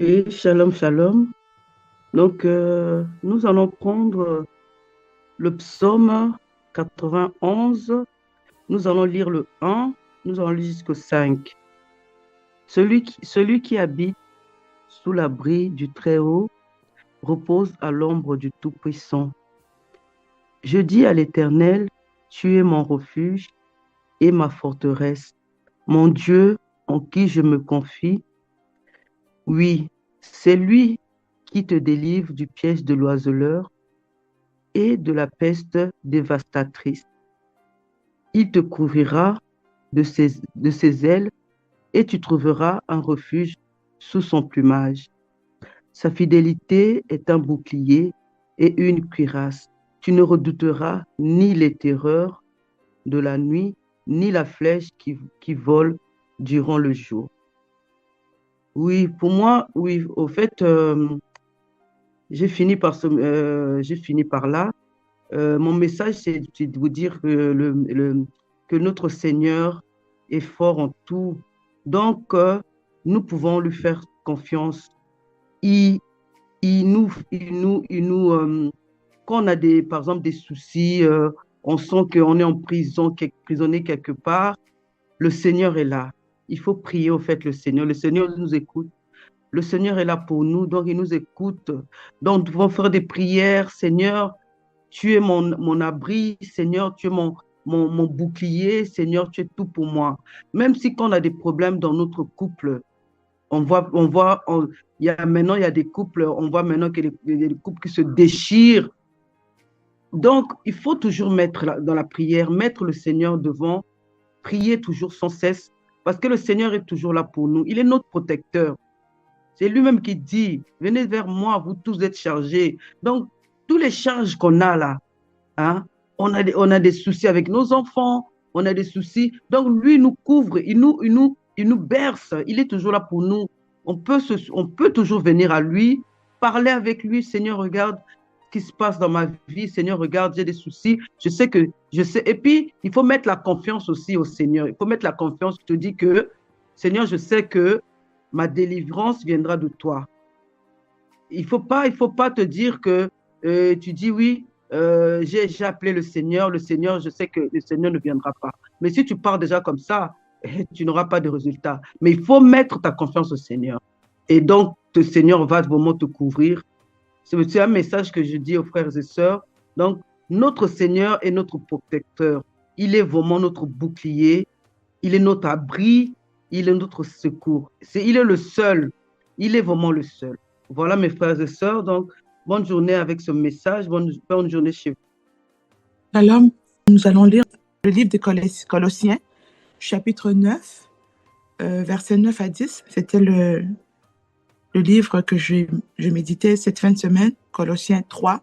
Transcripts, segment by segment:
Et shalom, shalom. Donc, nous allons prendre le psaume 91. Nous allons lire le 1. Nous allons lire jusqu'au 5. Celui qui habite sous l'abri du Très-Haut repose à l'ombre du Tout-Puissant. Je dis à l'Éternel, tu es mon refuge et ma forteresse, mon Dieu en qui je me confie. Oui, c'est lui qui te délivre du piège de l'oiseleur et de la peste dévastatrice. Il te couvrira de ses ailes et tu trouveras un refuge sous son plumage. Sa fidélité est un bouclier et une cuirasse. Tu ne redouteras ni les terreurs de la nuit, ni la flèche qui vole durant le jour. Oui, pour moi, oui, au fait, j'ai fini par là. Mon message, c'est de vous dire que notre Seigneur est fort en tout. Donc, nous pouvons lui faire confiance. Il, quand on a par exemple des soucis, on sent qu'on est en prison, prisonnier quelque part, le Seigneur est là. Il faut prier au fait le Seigneur. Le Seigneur nous écoute. Le Seigneur est là pour nous, donc il nous écoute. Donc, nous devons faire des prières. Seigneur, tu es mon abri, Seigneur, tu es mon bouclier, Seigneur, tu es tout pour moi. Même si quand on a des problèmes dans notre couple, maintenant, il y a des couples, on voit maintenant qu'il y a des couples qui se déchirent. Donc, il faut toujours mettre dans la prière, mettre le Seigneur devant, prier toujours sans cesse, parce que le Seigneur est toujours là pour nous. Il est notre protecteur. C'est lui-même qui dit, venez vers moi, vous tous êtes chargés. Donc, tous les charges qu'on a là, hein, on a des soucis avec nos enfants, on a des soucis. Donc, lui nous couvre, il nous berce, il est toujours là pour nous. On peut toujours venir à lui, parler avec lui. Seigneur, regarde ce qui se passe dans ma vie. Seigneur, regarde, j'ai des soucis. Je sais. Et puis, il faut mettre la confiance aussi au Seigneur. Il faut mettre la confiance. Je te dis que, Seigneur, je sais que ma délivrance viendra de toi. Il faut pas te dire que tu dis oui, j'ai appelé le Seigneur, je sais que le Seigneur ne viendra pas. Mais si tu pars déjà comme ça, tu n'auras pas de résultat. Mais il faut mettre ta confiance au Seigneur. Et donc, le Seigneur va vraiment te couvrir. C'est un message que je dis aux frères et sœurs. Donc, notre Seigneur est notre protecteur. Il est vraiment notre bouclier. Il est notre abri. Il est notre secours. Il est le seul. Il est vraiment le seul. Voilà mes frères et sœurs. Donc, bonne journée avec ce message. Bonne journée chez vous. Alors, nous allons lire le livre des Colossiens, chapitre 9, versets 9 à 10. C'était le livre que je méditais cette fin de semaine, Colossiens 3.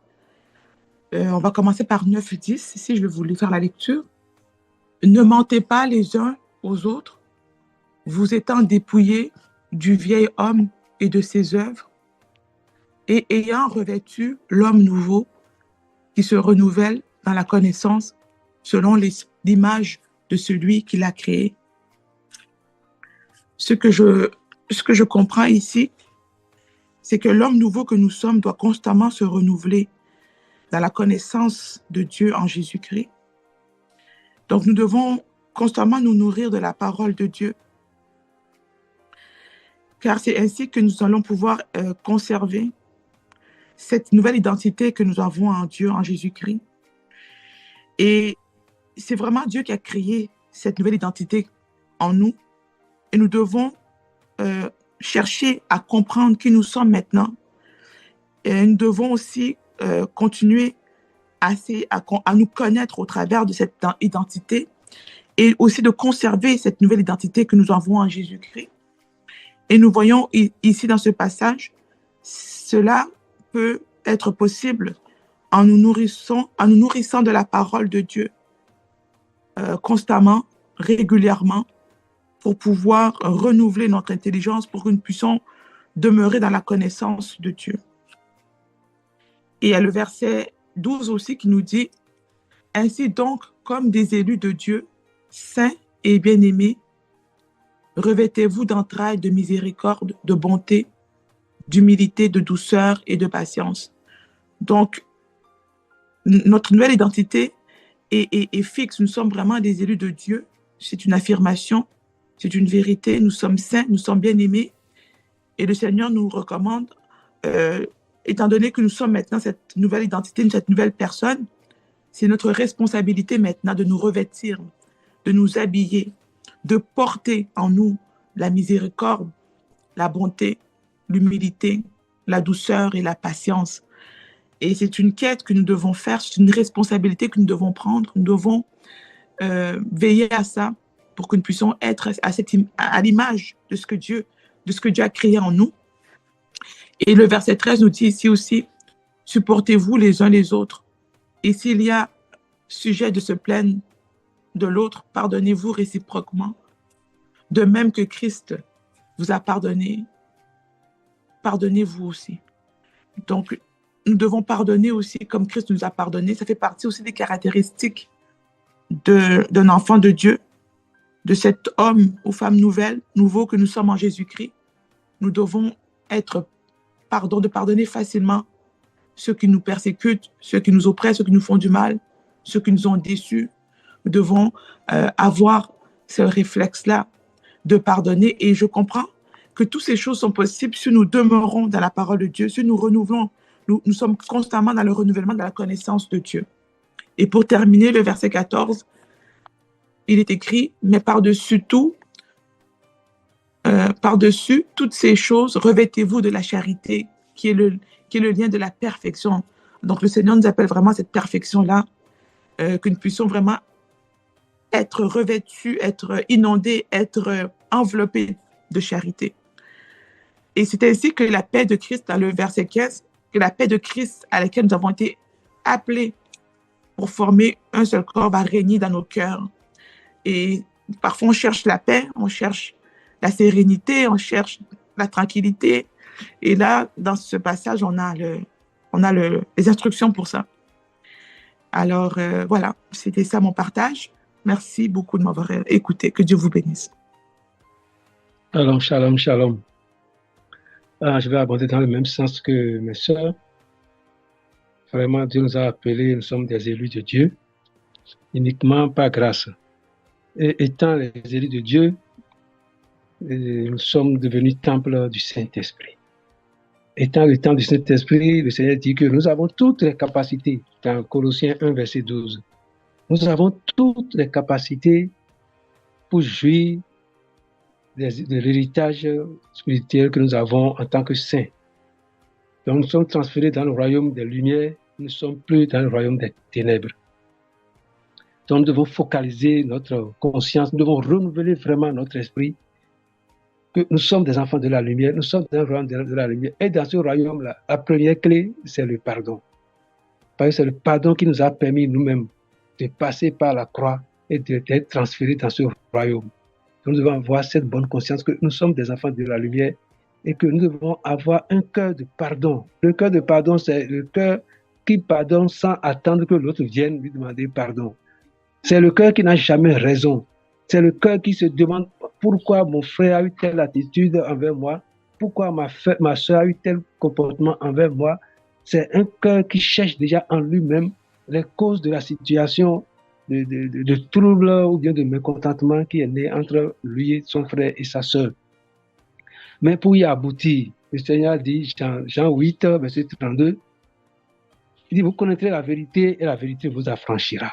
On va commencer par 9-10. Ici, je vais vous faire la lecture. Ne mentez pas les uns aux autres, vous étant dépouillés du vieil homme et de ses œuvres, et ayant revêtu l'homme nouveau qui se renouvelle dans la connaissance selon l'image de celui qui l'a créé. Ce que je comprends ici, c'est que l'homme nouveau que nous sommes doit constamment se renouveler dans la connaissance de Dieu en Jésus-Christ. Donc nous devons constamment nous nourrir de la parole de Dieu, car c'est ainsi que nous allons pouvoir conserver cette nouvelle identité que nous avons en Dieu, en Jésus-Christ. Et c'est vraiment Dieu qui a créé cette nouvelle identité en nous. Et nous devons chercher à comprendre qui nous sommes maintenant. Et nous devons aussi continuer à nous connaître au travers de cette identité et aussi de conserver cette nouvelle identité que nous avons en Jésus-Christ. Et nous voyons ici dans ce passage, cela peut être possible en nous nourrissant de la parole de Dieu constamment, régulièrement, pour pouvoir renouveler notre intelligence, pour que nous puissions demeurer dans la connaissance de Dieu. Et il y a le verset 12 aussi qui nous dit « Ainsi donc, comme des élus de Dieu, saints et bien-aimés, revêtez-vous d'entrailles de miséricorde, de bonté, d'humilité, de douceur et de patience. Donc, notre nouvelle identité est fixe. Nous sommes vraiment des élus de Dieu. C'est une affirmation, c'est une vérité. Nous sommes saints, nous sommes bien-aimés. Et le Seigneur nous recommande, étant donné que nous sommes maintenant cette nouvelle identité, cette nouvelle personne, c'est notre responsabilité maintenant de nous revêtir, de nous habiller, de porter en nous la miséricorde, la bonté, l'humilité, la douceur et la patience. Et c'est une quête que nous devons faire, c'est une responsabilité que nous devons prendre. Nous devons veiller à ça pour que nous puissions être à l'image de ce que Dieu a créé en nous. Et le verset 13 nous dit ici aussi, supportez-vous les uns les autres. Et s'il y a sujet de se plaindre de l'autre, pardonnez-vous réciproquement. De même que Christ vous a pardonné, pardonnez-vous aussi. Donc, nous devons pardonner aussi comme Christ nous a pardonné. Ça fait partie aussi des caractéristiques d'un enfant de Dieu, de cet homme ou femme nouveau que nous sommes en Jésus-Christ. Nous devons de pardonner facilement ceux qui nous persécutent, ceux qui nous oppressent, ceux qui nous font du mal, ceux qui nous ont déçus. Nous devons avoir ce réflexe-là de pardonner. Et je comprends que toutes ces choses sont possibles si nous demeurons dans la parole de Dieu, si nous renouvelons, nous sommes constamment dans le renouvellement de la connaissance de Dieu. Et pour terminer, le verset 14, il est écrit, mais par-dessus toutes ces choses, revêtez-vous de la charité, qui est le lien de la perfection. Donc le Seigneur nous appelle vraiment à cette perfection-là, que nous puissions vraiment être revêtus, être inondés, être enveloppés de charité. Et c'est ainsi que la paix de Christ, dans le verset 15, que la paix de Christ à laquelle nous avons été appelés pour former un seul corps va régner dans nos cœurs. Et parfois, on cherche la paix, on cherche la sérénité, on cherche la tranquillité. Et là, dans ce passage, on a les instructions pour ça. Alors, voilà, c'était ça mon partage. Merci beaucoup de m'avoir écouté. Que Dieu vous bénisse. Shalom, shalom, shalom. Je vais aborder dans le même sens que mes sœurs. Vraiment, Dieu nous a appelés, nous sommes des élus de Dieu, uniquement par grâce. Et étant les élus de Dieu, nous sommes devenus temple du Saint-Esprit. Étant le temple du Saint-Esprit, le Seigneur dit que nous avons toutes les capacités, dans Colossiens 1, verset 12. Nous avons toutes les capacités pour jouir de l'héritage spirituel que nous avons en tant que saints. Donc nous sommes transférés dans le royaume des lumières, nous ne sommes plus dans le royaume des ténèbres. Donc nous devons focaliser notre conscience, nous devons renouveler vraiment notre esprit, que nous sommes des enfants de la lumière, nous sommes dans le royaume de la lumière. Et dans ce royaume-là, la première clé, c'est le pardon. Parce que c'est le pardon qui nous a permis nous-mêmes de passer par la croix et d'être transférés dans ce royaume. Nous devons avoir cette bonne conscience que nous sommes des enfants de la lumière et que nous devons avoir un cœur de pardon. Le cœur de pardon, c'est le cœur qui pardonne sans attendre que l'autre vienne lui demander pardon. C'est le cœur qui n'a jamais raison. C'est le cœur qui se demande pourquoi mon frère a eu telle attitude envers moi, pourquoi ma soeur a eu tel comportement envers moi. C'est un cœur qui cherche déjà en lui-même les causes de la situation de trouble ou bien de mécontentement qui est né entre lui, son frère et sa sœur. Mais pour y aboutir, le Seigneur dit, Jean 8, verset 32, il dit, vous connaîtrez la vérité et la vérité vous affranchira.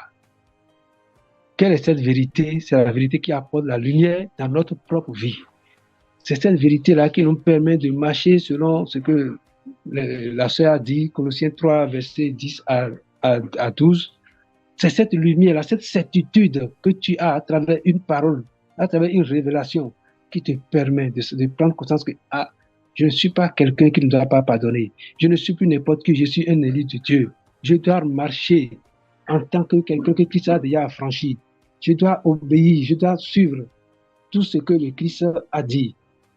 Quelle est cette vérité? C'est la vérité qui apporte la lumière dans notre propre vie. C'est cette vérité-là qui nous permet de marcher selon ce que la sœur a dit, Colossiens 3, verset 10 à 12. C'est cette lumière-là, cette certitude que tu as à travers une parole, à travers une révélation qui te permet de prendre conscience que je ne suis pas quelqu'un qui ne doit pas pardonner. Je ne suis plus n'importe qui, je suis un élu de Dieu. Je dois marcher en tant que quelqu'un que Christ a déjà affranchi. Je dois obéir, je dois suivre tout ce que le Christ a dit.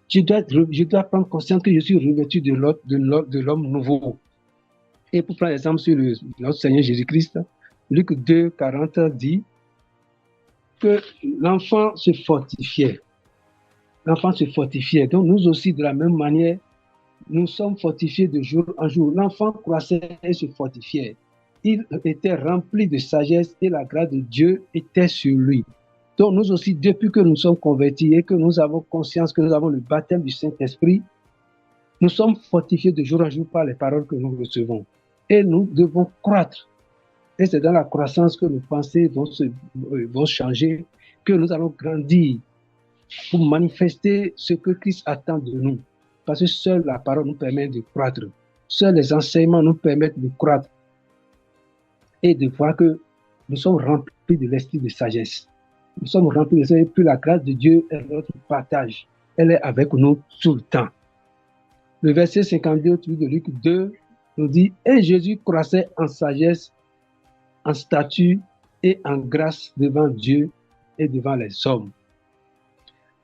Je dois prendre conscience que je suis revêtu de l'homme nouveau. Et pour prendre l'exemple sur notre Seigneur Jésus-Christ, Luc 2, 40 dit que l'enfant se fortifiait. L'enfant se fortifiait. Donc nous aussi, de la même manière, nous sommes fortifiés de jour en jour. L'enfant croissait et se fortifiait. Il était rempli de sagesse et la grâce de Dieu était sur lui. Donc nous aussi, depuis que nous sommes convertis et que nous avons conscience que nous avons le baptême du Saint-Esprit, nous sommes fortifiés de jour en jour par les paroles que nous recevons. Et nous devons croître. Et c'est dans la croissance que nos pensées vont changer, que nous allons grandir pour manifester ce que Christ attend de nous. Parce que seule la parole nous permet de croître. Seuls les enseignements nous permettent de croître et de voir que nous sommes remplis de l'esprit de sagesse. Nous sommes remplis de sagesse, puis la grâce de Dieu est notre partage. Elle est avec nous tout le temps. Le verset 52 de Luc 2 nous dit « Et Jésus croissait en sagesse, en statut et en grâce devant Dieu et devant les hommes. »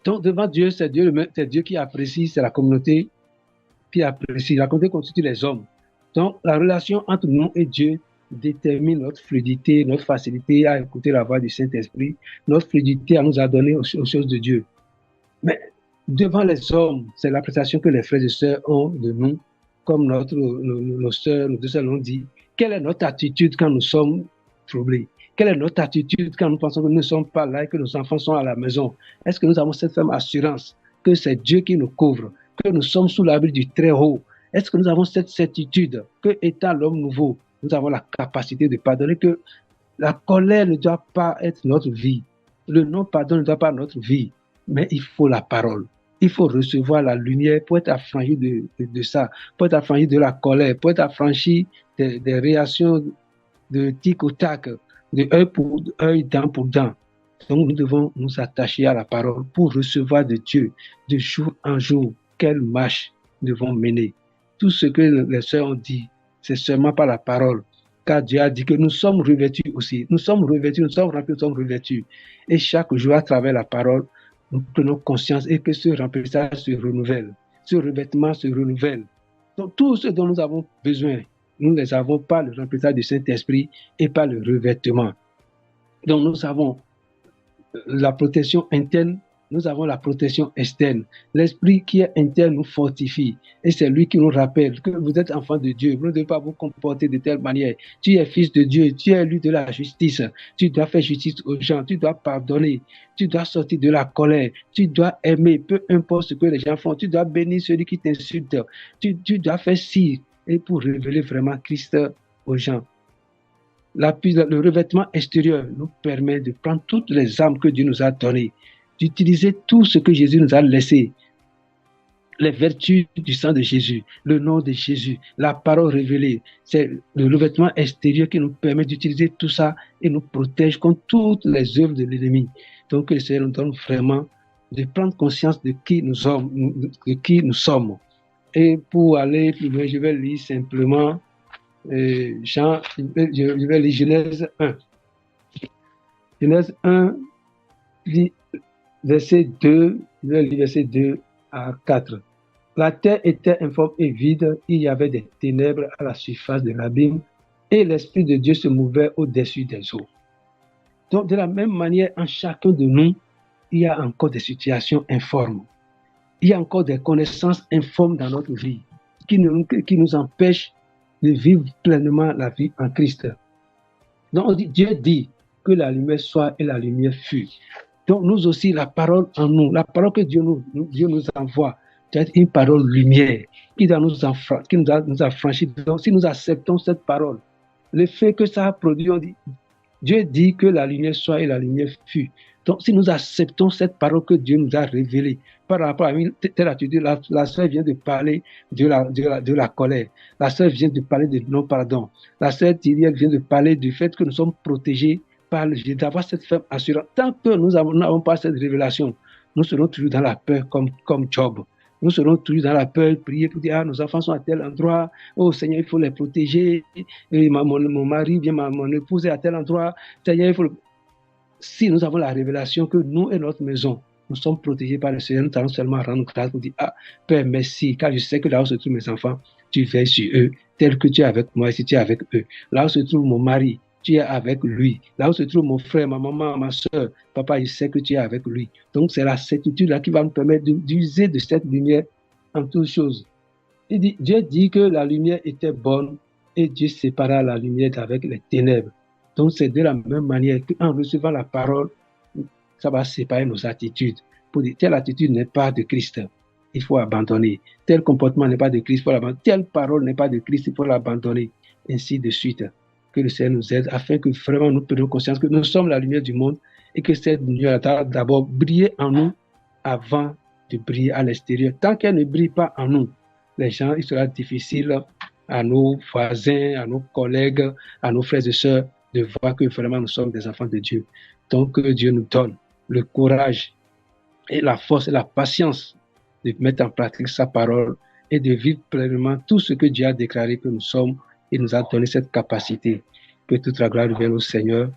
Donc devant Dieu, c'est Dieu qui apprécie, c'est la communauté qui apprécie. La communauté constitue les hommes. Donc la relation entre nous et Dieu détermine notre fluidité, notre facilité à écouter la voix du Saint-Esprit, notre fluidité à nous adonner aux choses de Dieu. Mais devant les hommes, c'est l'appréciation que les frères et sœurs ont de nous, comme nos deux sœurs l'ont dit. Quelle est notre attitude quand nous sommes troublés? Quelle est notre attitude quand nous pensons que nous ne sommes pas là et que nos enfants sont à la maison? Est-ce que nous avons cette ferme assurance que c'est Dieu qui nous couvre, que nous sommes sous l'abri du Très-Haut? Est-ce que nous avons cette certitude que, étant l'homme nouveau, nous avons la capacité de pardonner, que la colère ne doit pas être notre vie, le non-pardon ne doit pas être notre vie, mais il faut la parole. Il faut recevoir la lumière pour être affranchi de ça, pour être affranchi de la colère, pour être affranchi des réactions de tic au tac, de œil pour œil, dent pour dent. Donc nous devons nous attacher à la parole pour recevoir de Dieu de jour en jour quelle marche nous devons mener. Tout ce que les sœurs ont dit, c'est seulement par la parole. Car Dieu a dit que nous sommes revêtus aussi. Nous sommes revêtus, nous sommes remplis, nous sommes revêtus. Et chaque jour, à travers la parole, nous prenons conscience et que ce remplissage se renouvelle. Ce revêtement se renouvelle. Donc tout ce dont nous avons besoin, nous ne les avons pas le remplissage du Saint-Esprit et pas le revêtement. Donc nous avons la protection interne, nous avons la protection externe. L'esprit qui est interne nous fortifie. Et c'est lui qui nous rappelle que vous êtes enfant de Dieu. Vous ne devez pas vous comporter de telle manière. Tu es fils de Dieu, tu es élu de la justice. Tu dois faire justice aux gens, tu dois pardonner. Tu dois sortir de la colère. Tu dois aimer, peu importe ce que les gens font. Tu dois bénir celui qui t'insulte. Tu dois faire ci. Et pour révéler vraiment Christ aux gens. Le revêtement extérieur nous permet de prendre toutes les armes que Dieu nous a données, d'utiliser tout ce que Jésus nous a laissé, les vertus du sang de Jésus, le nom de Jésus, la parole révélée. C'est le revêtement extérieur qui nous permet d'utiliser tout ça et nous protège contre toutes les œuvres de l'ennemi. Donc, le Seigneur nous donne vraiment de prendre conscience de qui nous sommes. Et pour aller plus loin, je vais lire simplement je vais lire Genèse 1. Genèse 1, verset 2, je vais lire verset 2 à 4. La terre était informe et vide, il y avait des ténèbres à la surface de l'abîme, et l'Esprit de Dieu se mouvait au-dessus des eaux. Donc, de la même manière, en chacun de nous, il y a encore des situations informes. Il y a encore des connaissances informes dans notre vie qui nous empêchent de vivre pleinement la vie en Christ. Donc, Dieu dit que la lumière soit et la lumière fut. Donc, nous aussi, la parole en nous, la parole que Dieu nous envoie, doit être une parole lumière qui doit nous affranchir. Donc, si nous acceptons cette parole, le fait que ça a produit, on dit, Dieu dit que la lumière soit et la lumière fut. Donc, si nous acceptons cette parole que Dieu nous a révélée, par rapport à une telle attitude, la sœur vient de parler de la colère. La sœur vient de parler de non-pardon. La sœur Thierry vient de parler du fait que nous sommes protégés par le Dieu, d'avoir cette ferme assurance. Tant que nous n'avons pas cette révélation, nous serons toujours dans la peur comme Job. Nous serons toujours dans la peur, prier pour dire, nos enfants sont à tel endroit, oh Seigneur, il faut les protéger, et mon mari, bien mon épouse est à tel endroit, Seigneur, il faut... Si nous avons la révélation que nous et notre maison, nous sommes protégés par le Seigneur, nous allons seulement rendre grâce pour dire, ah, Père, merci, car je sais que là où se trouvent mes enfants, tu veilles sur eux, tel que tu es avec moi, si tu es avec eux. Là où se trouve mon mari, tu es avec lui. Là où se trouve mon frère, ma maman, ma soeur, papa, je sais que tu es avec lui. Donc, c'est la certitude là qui va nous permettre d'user de cette lumière en toutes choses. Dieu dit que la lumière était bonne et Dieu sépara la lumière d'avec les ténèbres. Donc c'est de la même manière qu'en recevant la parole, ça va séparer nos attitudes. Pour dire, telle attitude n'est pas de Christ, il faut abandonner. Tel comportement n'est pas de Christ, il faut l'abandonner. Telle parole n'est pas de Christ, il faut l'abandonner. Ainsi de suite. Que le Seigneur nous aide afin que vraiment nous prenions conscience que nous sommes la lumière du monde et que cette lumière doit d'abord briller en nous avant de briller à l'extérieur. Tant qu'elle ne brille pas en nous, les gens, il sera difficile à nos voisins, à nos collègues, à nos frères et sœurs de voir que vraiment nous sommes des enfants de Dieu. Donc que Dieu nous donne le courage et la force et la patience de mettre en pratique sa parole et de vivre pleinement tout ce que Dieu a déclaré que nous sommes et nous a donné cette capacité. Que toute la gloire revienne au Seigneur.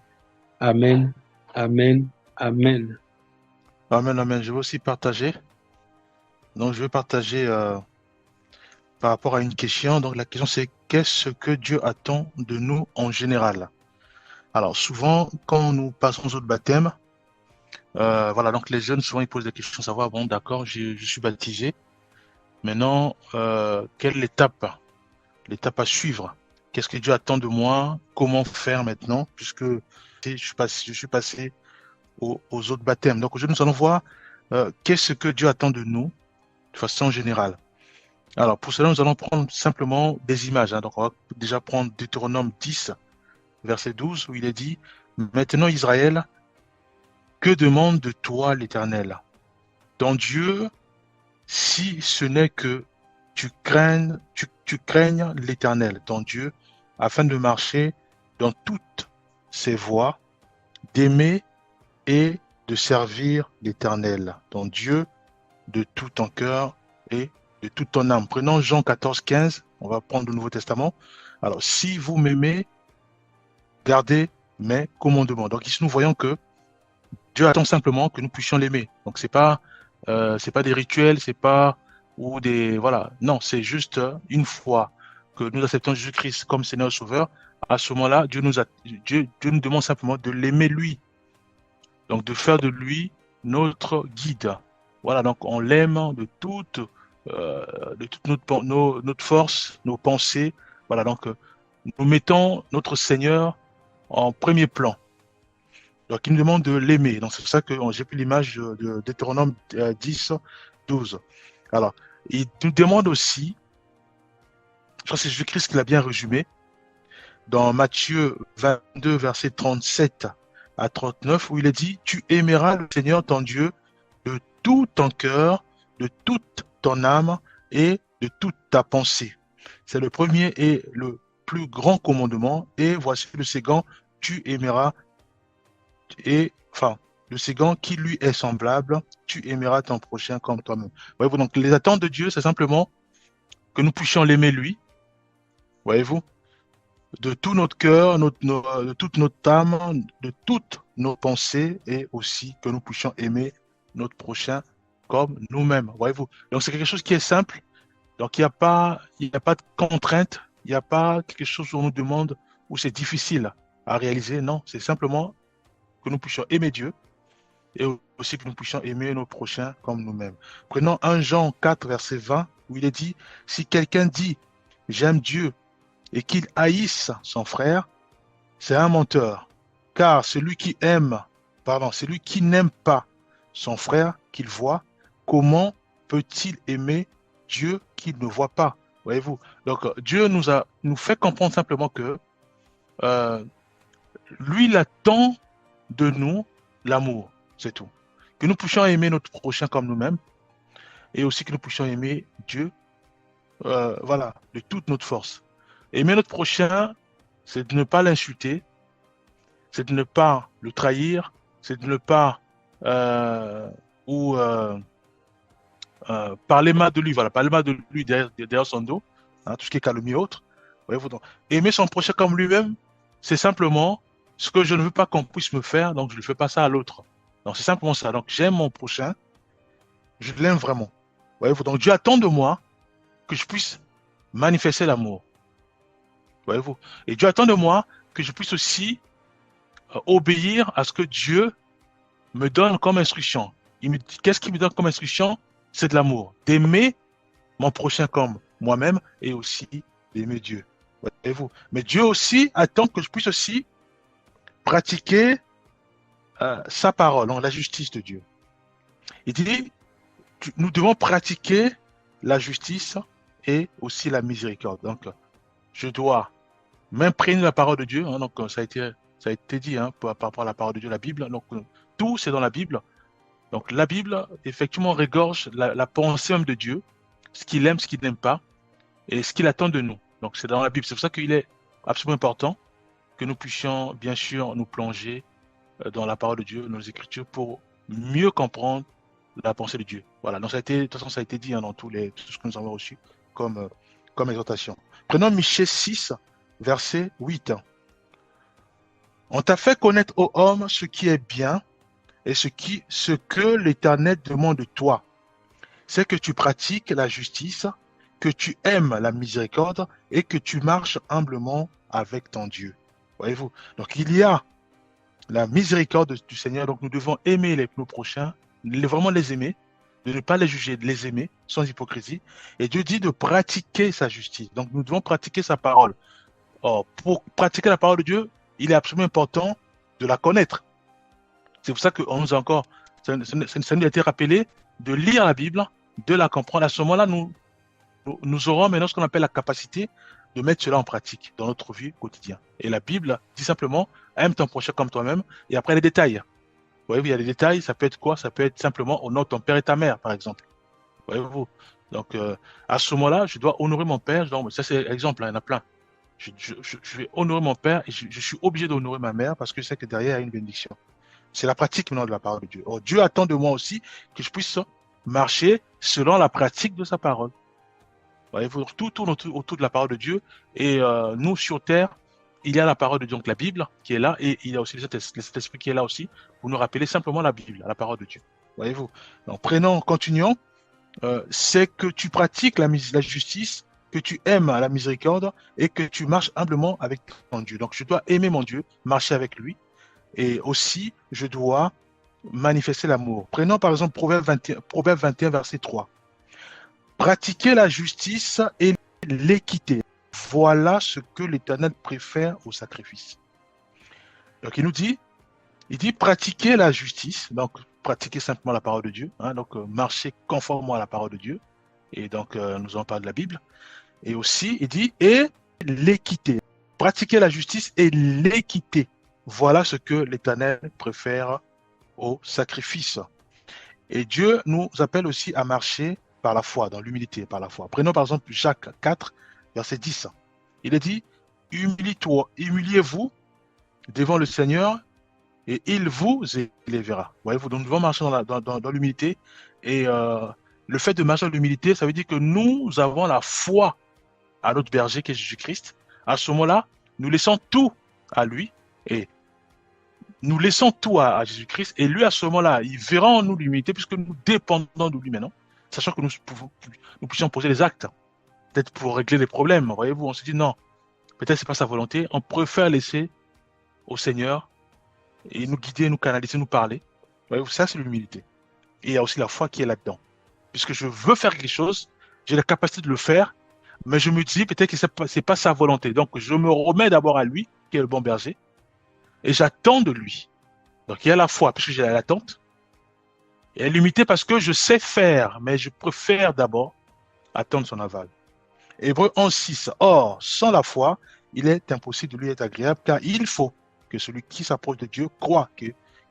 Amen, amen, amen. Amen, amen. Je vais aussi partager. Donc, je vais partager par rapport à une question. Donc, la question, c'est qu'est-ce que Dieu attend de nous en général? Alors, souvent, quand nous passons au baptême, voilà, donc les jeunes, souvent, ils posent des questions, savoir, bon, d'accord, je suis baptisé. Maintenant, quelle est l'étape à suivre? Qu'est-ce que Dieu attend de moi? Comment faire maintenant? Puisque je suis passé aux autres baptêmes. Donc, aujourd'hui, nous allons voir qu'est-ce que Dieu attend de nous de façon générale. Alors, pour cela, nous allons prendre simplement des images. Donc, on va déjà prendre Deutéronome 10, verset 12, où il est dit « Maintenant, Israël, que demande de toi l'Éternel, ton Dieu, si ce n'est que tu craignes l'Éternel, ton Dieu, afin de marcher dans toutes ses voies, d'aimer et de servir l'Éternel, ton Dieu, de tout ton cœur et de toute ton âme. » Prenons Jean 14, 15, on va prendre le Nouveau Testament. Alors, si vous m'aimez, gardez mes commandements. Donc ici, nous voyons que Dieu attend simplement que nous puissions l'aimer. Donc, c'est pas des rituels, c'est pas ou des voilà. Non, c'est juste une fois que nous acceptons Jésus-Christ comme Seigneur Sauveur. À ce moment-là, Dieu nous demande simplement de l'aimer lui. Donc, de faire de lui notre guide. Voilà. Donc, on l'aime de toute notre force, nos pensées. Voilà. Donc, nous mettons notre Seigneur en premier plan. Donc, il nous demande de l'aimer. Donc, c'est pour ça que j'ai pris l'image de Deutéronome 10, 12. Alors, il nous demande aussi, je crois que c'est Jésus-Christ qui l'a bien résumé, dans Matthieu 22, verset 37 à 39, où il est dit « Tu aimeras le Seigneur ton Dieu de tout ton cœur, de toute ton âme et de toute ta pensée. » C'est le premier et le plus grand commandement. Et voici le second, tu aimeras le second qui lui est semblable, tu aimeras ton prochain comme toi-même. Voyez-vous, donc les attentes de Dieu, c'est simplement que nous puissions l'aimer lui, voyez-vous, de tout notre cœur, de toute notre âme, de toutes nos pensées, et aussi que nous puissions aimer notre prochain comme nous-mêmes, voyez-vous. Donc c'est quelque chose qui est simple, donc il n'y a pas de contrainte, il n'y a pas quelque chose où on nous demande, où c'est difficile à réaliser, non, c'est simplement que nous puissions aimer Dieu et aussi que nous puissions aimer nos prochains comme nous-mêmes. Prenons 1 Jean 4, verset 20, où il est dit, si quelqu'un dit « j'aime Dieu » et qu'il haïsse son frère, c'est un menteur. Car celui qui n'aime pas son frère qu'il voit, comment peut-il aimer Dieu qu'il ne voit pas? Voyez-vous? Donc Dieu nous fait comprendre simplement que lui, il attend de nous l'amour, c'est tout. Que nous puissions aimer notre prochain comme nous-mêmes et aussi que nous puissions aimer Dieu, voilà, de toute notre force. Aimer notre prochain, c'est de ne pas l'insulter, c'est de ne pas le trahir, c'est de ne pas parler mal de lui, voilà, parler mal de lui derrière son dos, hein, tout ce qui est calomnie et autres. Voyez-vous, donc, aimer son prochain comme lui-même, c'est simplement ce que je ne veux pas qu'on puisse me faire, donc je ne fais pas ça à l'autre. Donc c'est simplement ça. Donc j'aime mon prochain, je l'aime vraiment. Voyez-vous, donc Dieu attend de moi que je puisse manifester l'amour. Voyez-vous, et Dieu attend de moi que je puisse aussi obéir à ce que Dieu me donne comme instruction. Qu'est-ce qu'il me donne comme instruction? C'est de l'amour, d'aimer mon prochain comme moi-même et aussi d'aimer Dieu. Voyez-vous. Mais Dieu aussi attend que je puisse aussi pratiquer sa parole, donc la justice de Dieu. Il dit, nous devons pratiquer la justice et aussi la miséricorde. Donc, je dois m'imprégner de la parole de Dieu. Hein, donc, ça a été dit par rapport à la parole de Dieu, la Bible. Donc, tout, c'est dans la Bible. Donc, la Bible, effectivement, regorge la pensée même de Dieu, ce qu'il aime, ce qu'il n'aime pas, et ce qu'il attend de nous. Donc, c'est dans la Bible. C'est pour ça qu'il est absolument important que nous puissions, bien sûr, nous plonger dans la parole de Dieu, dans les Écritures, pour mieux comprendre la pensée de Dieu. Voilà. Donc, de toute façon, ça a été dit dans tout ce que nous avons reçu comme exhortation. Prenons Michée 6, verset 8. On t'a fait connaître, ô homme, ce qui est bien et ce que l'Éternel demande de toi. C'est que tu pratiques la justice, que tu aimes la miséricorde et que tu marches humblement avec ton Dieu. Voyez-vous? Donc, il y a la miséricorde du Seigneur. Donc, nous devons aimer nos prochains, vraiment les aimer, de ne pas les juger, de les aimer sans hypocrisie. Et Dieu dit de pratiquer sa justice. Donc, nous devons pratiquer sa parole. Or, pour pratiquer la parole de Dieu, il est absolument important de la connaître. C'est pour ça qu'on nous a encore, ça nous a été rappelé de lire la Bible, de la comprendre. À ce moment-là, nous aurons maintenant ce qu'on appelle la capacité de mettre cela en pratique dans notre vie quotidienne. Et la Bible dit simplement, aime ton prochain comme toi-même, et après les détails. Vous voyez, il y a des détails, ça peut être quoi? Ça peut être simplement honore ton père et ta mère, par exemple. Voyez-vous? Donc, à ce moment-là, je dois honorer mon père. Donc, ça, c'est l'exemple, il y en a plein. Je vais honorer mon père et je suis obligé d'honorer ma mère parce que je sais que derrière, il y a une bénédiction. C'est la pratique maintenant de la parole de Dieu. Or, Dieu attend de moi aussi que je puisse marcher selon la pratique de sa parole. Voyez-vous, tout tourne autour de la parole de Dieu. Et nous, sur terre, il y a la parole de Dieu, donc la Bible qui est là, et il y a aussi le Saint-Esprit qui est là aussi, pour nous rappeler simplement la Bible, la parole de Dieu. Voyez-vous. Donc, continuons. C'est que tu pratiques la justice, que tu aimes la miséricorde, et que tu marches humblement avec ton Dieu. Donc, je dois aimer mon Dieu, marcher avec lui, et aussi, je dois manifester l'amour. Prenons par exemple Proverbe 21, verset 3. Pratiquer la justice et l'équité. Voilà ce que l'Éternel préfère au sacrifice. Donc il dit pratiquer la justice, donc pratiquer simplement la parole de Dieu, hein, donc marcher conformément à la parole de Dieu, et donc nous en parle de la Bible, et aussi il dit et l'équité. Pratiquer la justice et l'équité. Voilà ce que l'Éternel préfère au sacrifice. Et Dieu nous appelle aussi à marcher par la foi, dans l'humilité, par la foi. Prenons par exemple Jacques 4, verset 10. Il est dit, humiliez-vous devant le Seigneur et il vous élèvera. Voyez-vous, donc nous devons marcher dans l'humilité. Et le fait de marcher dans l'humilité, ça veut dire que nous avons la foi à notre berger qui est Jésus-Christ. À ce moment-là, nous laissons tout à lui et nous laissons tout à Jésus-Christ. Et lui, à ce moment-là, il verra en nous l'humilité puisque nous dépendons de lui maintenant. Sachant que nous puissions poser des actes, peut-être pour régler les problèmes. Voyez-vous, on se dit non, peut-être c'est pas sa volonté. On préfère laisser au Seigneur et nous guider, nous canaliser, nous parler. Voyez-vous, ça c'est l'humilité. Et il y a aussi la foi qui est là-dedans. Puisque je veux faire quelque chose, j'ai la capacité de le faire, mais je me dis peut-être que c'est pas sa volonté. Donc je me remets d'abord à lui, qui est le bon berger, et j'attends de lui. Donc il y a la foi, puisque j'ai l'attente. Et l'humilité parce que je sais faire, mais je préfère d'abord attendre son aval. Hébreux 11:6. Or, sans la foi, il est impossible de lui être agréable, car il faut que celui qui s'approche de Dieu croit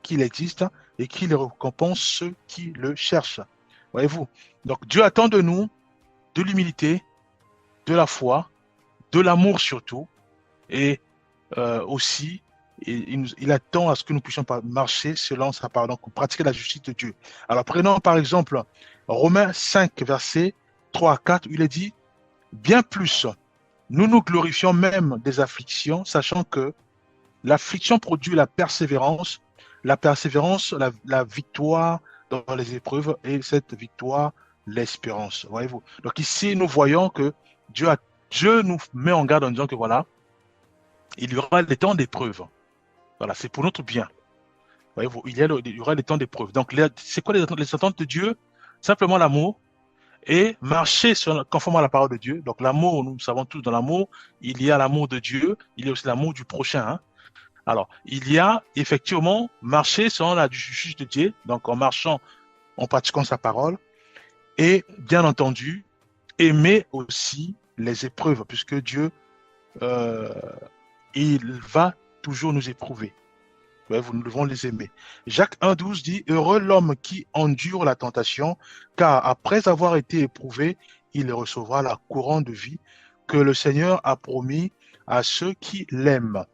qu'il existe et qu'il récompense ceux qui le cherchent. Voyez-vous? Donc Dieu attend de nous de l'humilité, de la foi, de l'amour surtout, et aussi il attend à ce que nous puissions marcher selon sa parole, donc pratiquer la justice de Dieu. Alors prenons par exemple Romains 5, versets 3 à 4, où il est dit, bien plus, nous nous glorifions même des afflictions, sachant que l'affliction produit la persévérance, la victoire dans les épreuves, et cette victoire, l'espérance. Voyez-vous? Donc ici, nous voyons que Dieu nous met en garde en disant que voilà, il y aura des temps d'épreuve. Voilà, c'est pour notre bien. Voyez-vous, il y aura des temps d'épreuve. Donc, c'est quoi les attentes de Dieu? Simplement l'amour et marcher conformément à la parole de Dieu. Donc l'amour, nous savons tous, dans l'amour, il y a l'amour de Dieu, il y a aussi l'amour du prochain. Hein. Alors, il y a effectivement marcher selon la justice de Dieu, donc en marchant, en pratiquant sa parole, et bien entendu, aimer aussi les épreuves, puisque Dieu, il va toujours nous éprouver. Ouais, nous devons les aimer. Jacques 1,12 dit, heureux l'homme qui endure la tentation, car après avoir été éprouvé, il recevra la couronne de vie que le Seigneur a promis à ceux qui l'aiment.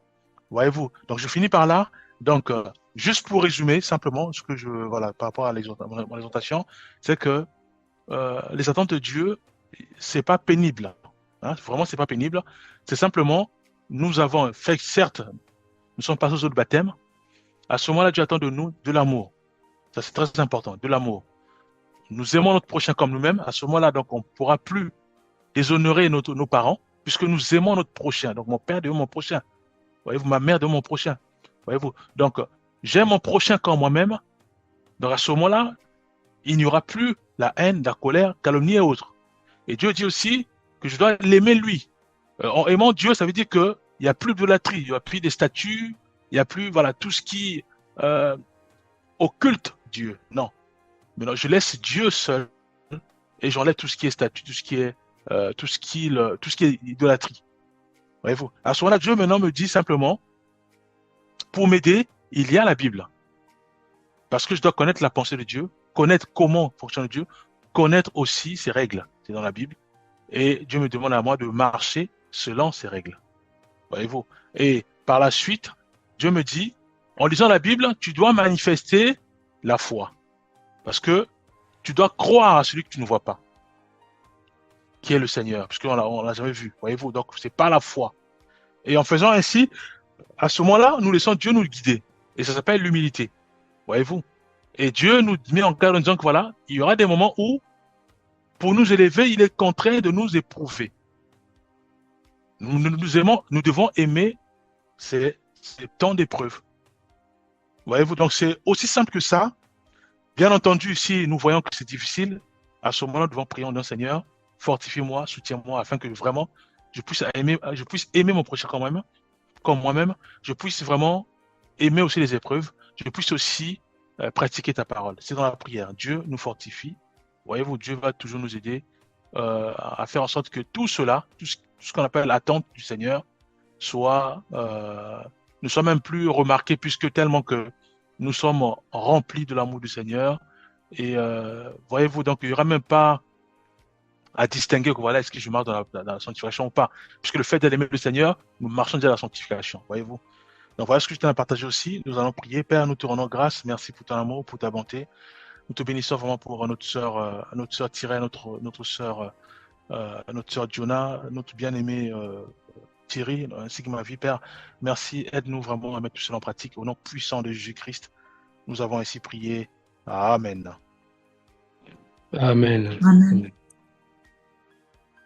Voyez-vous. Donc, je finis par là. Donc, juste pour résumer simplement ce que voilà, par rapport à mon exhortation, c'est que les attentes de Dieu, c'est pas pénible. Hein, vraiment, c'est pas pénible. C'est simplement, nous avons fait, certes, nous sommes passés aux autres baptêmes. À ce moment-là, Dieu attend de nous de l'amour. Ça, c'est très important, de l'amour. Nous aimons notre prochain comme nous-mêmes. À ce moment-là, donc, on ne pourra plus déshonorer nos parents, puisque nous aimons notre prochain. Donc, mon père devient mon prochain. Voyez-vous, ma mère devient mon prochain. Voyez-vous. Donc, j'aime mon prochain comme moi-même. Donc, à ce moment-là, il n'y aura plus la haine, la colère, calomnie et autres. Et Dieu dit aussi que je dois l'aimer lui. En aimant Dieu, ça veut dire qu'il n'y a plus d'idolâtrie, il n'y a plus des statues, il n'y a plus voilà, tout ce qui occulte Dieu. Non. Mais non, je laisse Dieu seul et j'enlève tout ce qui est statue, tout ce qui est idolâtrie. Voyez-vous. À ce moment-là, Dieu maintenant me dit simplement, pour m'aider, il y a la Bible. Parce que je dois connaître la pensée de Dieu, connaître comment fonctionne Dieu, connaître aussi ses règles. C'est dans la Bible. Et Dieu me demande à moi de marcher selon ses règles. Voyez-vous. Et par la suite, Dieu me dit, en lisant la Bible, tu dois manifester la foi. Parce que tu dois croire à celui que tu ne vois pas, qui est le Seigneur, parce qu'on ne l'a jamais vu. Voyez-vous. Donc, c'est pas la foi. Et en faisant ainsi, à ce moment-là, nous laissons Dieu nous guider. Et ça s'appelle l'humilité. Voyez-vous. Et Dieu nous met en garde en disant que voilà, il y aura des moments où, pour nous élever, il est contraint de nous éprouver. Nous aimons, nous devons aimer ces temps d'épreuve. Voyez-vous, donc c'est aussi simple que ça. Bien entendu, si nous voyons que c'est difficile, à ce moment-là, nous devons prier en disant, Seigneur, fortifie-moi, soutiens-moi, afin que vraiment je puisse aimer mon prochain comme moi-même, je puisse vraiment aimer aussi les épreuves, je puisse aussi pratiquer ta parole. C'est dans la prière. Dieu nous fortifie. Voyez-vous, Dieu va toujours nous aider à faire en sorte que tout cela, tout ce qu'on appelle l'attente du Seigneur, ne soit même plus remarqué, puisque tellement que nous sommes remplis de l'amour du Seigneur. Et voyez-vous, donc il n'y aura même pas à distinguer que voilà, est-ce que je marche dans la sanctification ou pas. Puisque le fait d'aimer le Seigneur, nous marchons déjà dans la sanctification. Voyez-vous. Donc voilà ce que je tiens à partager aussi. Nous allons prier. Père, nous te rendons grâce. Merci pour ton amour, pour ta bonté. Nous te bénissons vraiment pour notre sœur Thierry, notre sœur Jonah, notre bien-aimé Thierry, ainsi que ma vie, Père. Merci. Aide-nous vraiment à mettre tout cela en pratique. Au nom puissant de Jésus-Christ, nous avons ainsi prié. Amen. Amen. Amen.